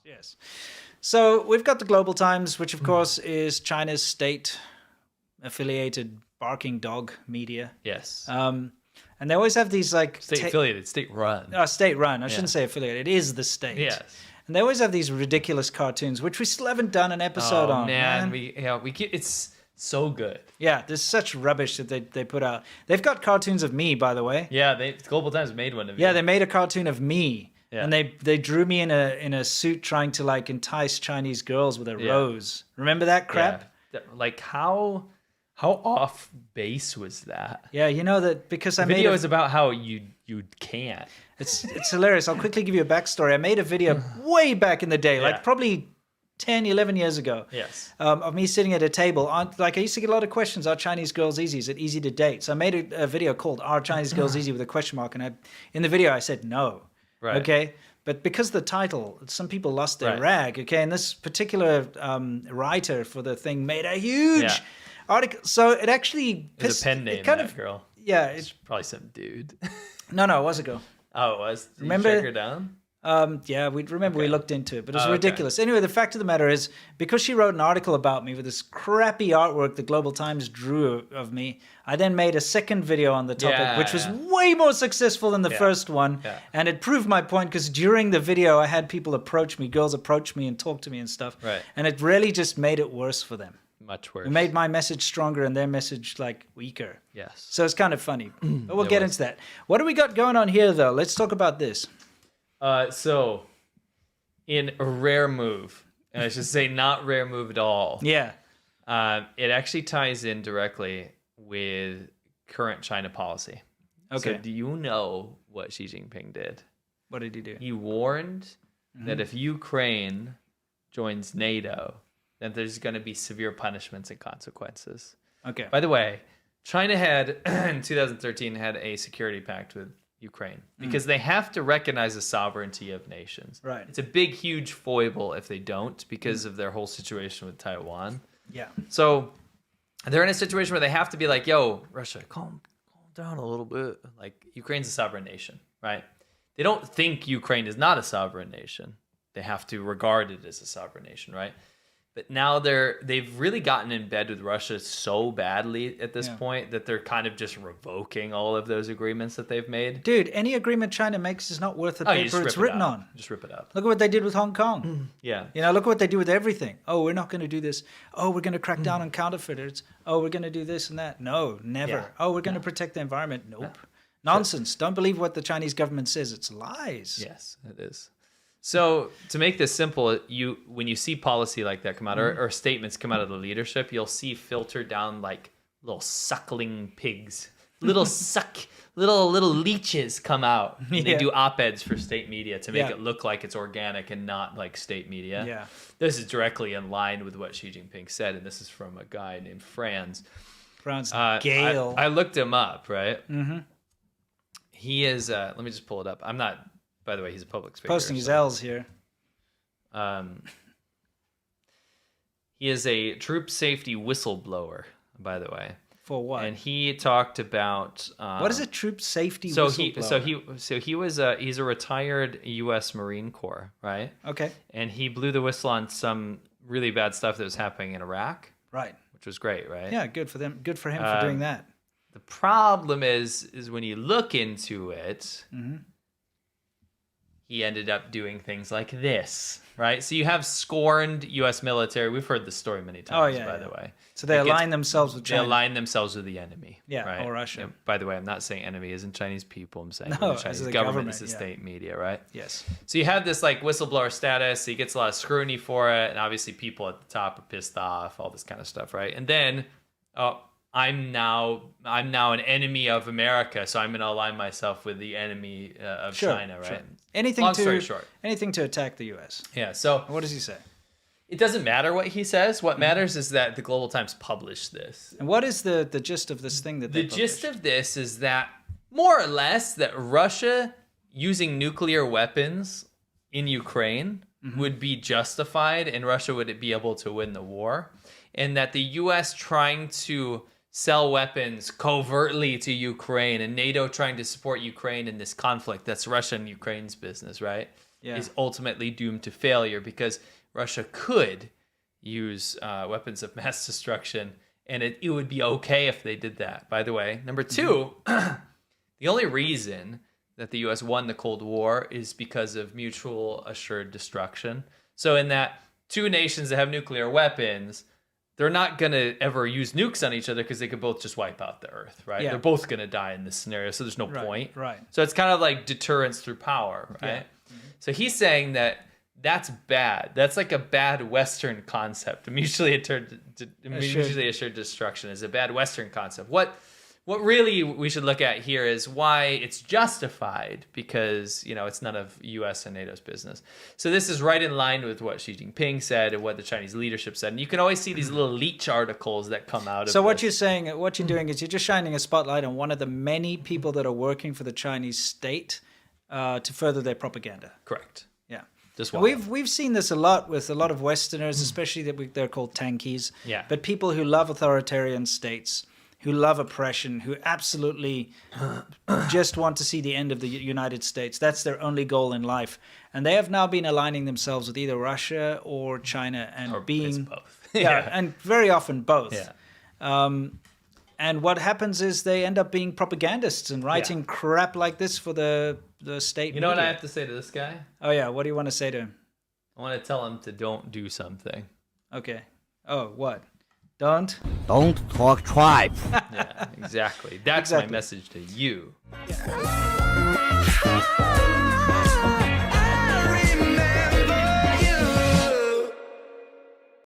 Yes. So we've got the Global Times, which of course is China's state-affiliated barking dog media. Yes. And they always have these like State-affiliated, state-run. State-run. I shouldn't say affiliated. It is the state. Yes. And they always have these ridiculous cartoons, which we still haven't done an episode on. Man, we keep, it's so good. Yeah, there's such rubbish that they put out. They've got cartoons of me, by the way. Yeah, Global Times made one of you. Yeah, they made a cartoon of me. Yeah. And they drew me in a suit trying to like entice Chinese girls with a rose. Remember that crap? Yeah. Like how off base was that? Yeah, you know that because I the made video is about how you can't. It's hilarious. I'll quickly give you a backstory. I made a video way back in the day, like probably 10, 11 years ago. Yes. Of me sitting at a table. Like I used to get a lot of questions. Are Chinese girls easy? Is it easy to date? So I made a video called "Are Chinese Girls Easy?" with a question mark, and in the video I said no. Right. Okay. But because of the title, some people lost their rag. Okay. And this particular writer for the thing made a huge article. So it actually There's a pen name. It kind of girl. Yeah. It's probably some dude. No, it was a girl. Oh, it was. Did Remember? you check her down? Yeah, we looked into it, but it was ridiculous. Anyway, the fact of the matter is, because she wrote an article about me with this crappy artwork the Global Times drew of me, I then made a second video on the topic, which was way more successful than the first one. Yeah. And it proved my point because during the video, I had people girls approach me and talk to me and stuff. Right. And it really just made it worse for them. Much worse. It made my message stronger and their message like weaker. Yes. So it's kind of funny. But we'll get into that. What do we got going on here, though? Let's talk about this. So, in a rare move, and I should say not rare move at all. Yeah. It actually ties in directly with current China policy. Okay. So do you know what Xi Jinping did? What did he do? He warned that if Ukraine joins NATO, then there's going to be severe punishments and consequences. Okay. By the way, China had, in 2013, had a security pact with Ukraine because they have to recognize the sovereignty of nations. Right. It's a big, huge foible if they don't because of their whole situation with Taiwan. Yeah. So they're in a situation where they have to be like, yo, Russia, calm down a little bit. Like, Ukraine's a sovereign nation, right? They don't think Ukraine is not a sovereign nation. They have to regard it as a sovereign nation, right? But now they've really gotten in bed with Russia so badly at this point that they're kind of just revoking all of those agreements that they've made. Dude, any agreement China makes is not worth the paper it's written on. Just rip it up. Look at what they did with Hong Kong. Yeah. You know, look at what they do with everything. Oh, we're not going to do this. Oh, we're going to crack down on counterfeiters. Oh, we're going to do this and that. No, never. Yeah. Oh, we're going to protect the environment. Nope. Yeah. Nonsense. Don't believe what the Chinese government says. It's lies. Yes, it is. So to make this simple, when you see policy like that come out or statements come out of the leadership, you'll see filtered down like little suckling pigs, little leeches come out. And they do op-eds for state media to make it look like it's organic and not like state media. Yeah. This is directly in line with what Xi Jinping said, and this is from a guy named Franz. Gale. I looked him up, right? Mm-hmm. He is. Let me just pull it up. I'm not. By the way, he's a public speaker. Posting his L's here. He is a troop safety whistleblower, by the way. For what? And he talked about what is a troop safety whistleblower? He's a retired U.S. Marine Corps, right? Okay. And he blew the whistle on some really bad stuff that was happening in Iraq. Right. Which was great, right? Yeah, good for them. Good for him for doing that. The problem is when you look into it. Mm-hmm. He ended up doing things like this, right? So you have scorned U.S. military. We've heard this story many times, by the way. So they align themselves with China. They align themselves with the enemy. Yeah, right? or Russia. By the way, I'm not saying enemy isn't Chinese people. I'm saying the Chinese government is the state media, right? Yes. So you have this like whistleblower status. He gets a lot of scrutiny for it. And obviously people at the top are pissed off, all this kind of stuff, right? And then, I'm now an enemy of America, so I'm going to align myself with the enemy of China, right? Sure. Long story short. Anything to attack the U.S. Yeah, so... What does he say? It doesn't matter what he says. What matters is that the Global Times published this. And what is the gist of this thing that they published? The gist of this is that, more or less, that Russia using nuclear weapons in Ukraine would be justified, and Russia would be able to win the war, and that the U.S. trying to sell weapons covertly to Ukraine and NATO trying to support Ukraine in this conflict. That's Russia and Ukraine's business, right? is ultimately doomed to failure because Russia could use weapons of mass destruction, and it would be okay if they did that, by the way. Number two, the only reason that the U.S. won the Cold War is because of mutual assured destruction. So in that two nations that have nuclear weapons, they're not going to ever use nukes on each other because they could both just wipe out the Earth, right? Yeah. They're both going to die in this scenario, so there's no point. Right. So it's kind of like deterrence through power, right? Yeah. So he's saying that that's bad. That's like a bad Western concept. Mutually assured destruction is a bad Western concept. What really we should look at here is why it's justified, because, you know, it's none of U.S. and NATO's business. So this is right in line with what Xi Jinping said and what the Chinese leadership said. And you can always see these little leech articles that come out of So what you're saying, what you're doing is you're just shining a spotlight on one of the many people that are working for the Chinese state to further their propaganda. Correct. Yeah. Just we've seen this a lot with a lot of Westerners, especially they're called tankies. Yeah. But people who love authoritarian states, who love oppression, who absolutely just want to see the end of the United States. That's their only goal in life. And they have now been aligning themselves with either Russia or China and Or being it's both. yeah, and very often both. Yeah. And what happens is they end up being propagandists and writing crap like this for the state. You know what I media. have to say to this guy? Oh yeah, what do you want to say to him? I want to tell him to don't do something. Okay. Oh, what? Don't talk tribe. Yeah, exactly. That's my message to you. Yeah.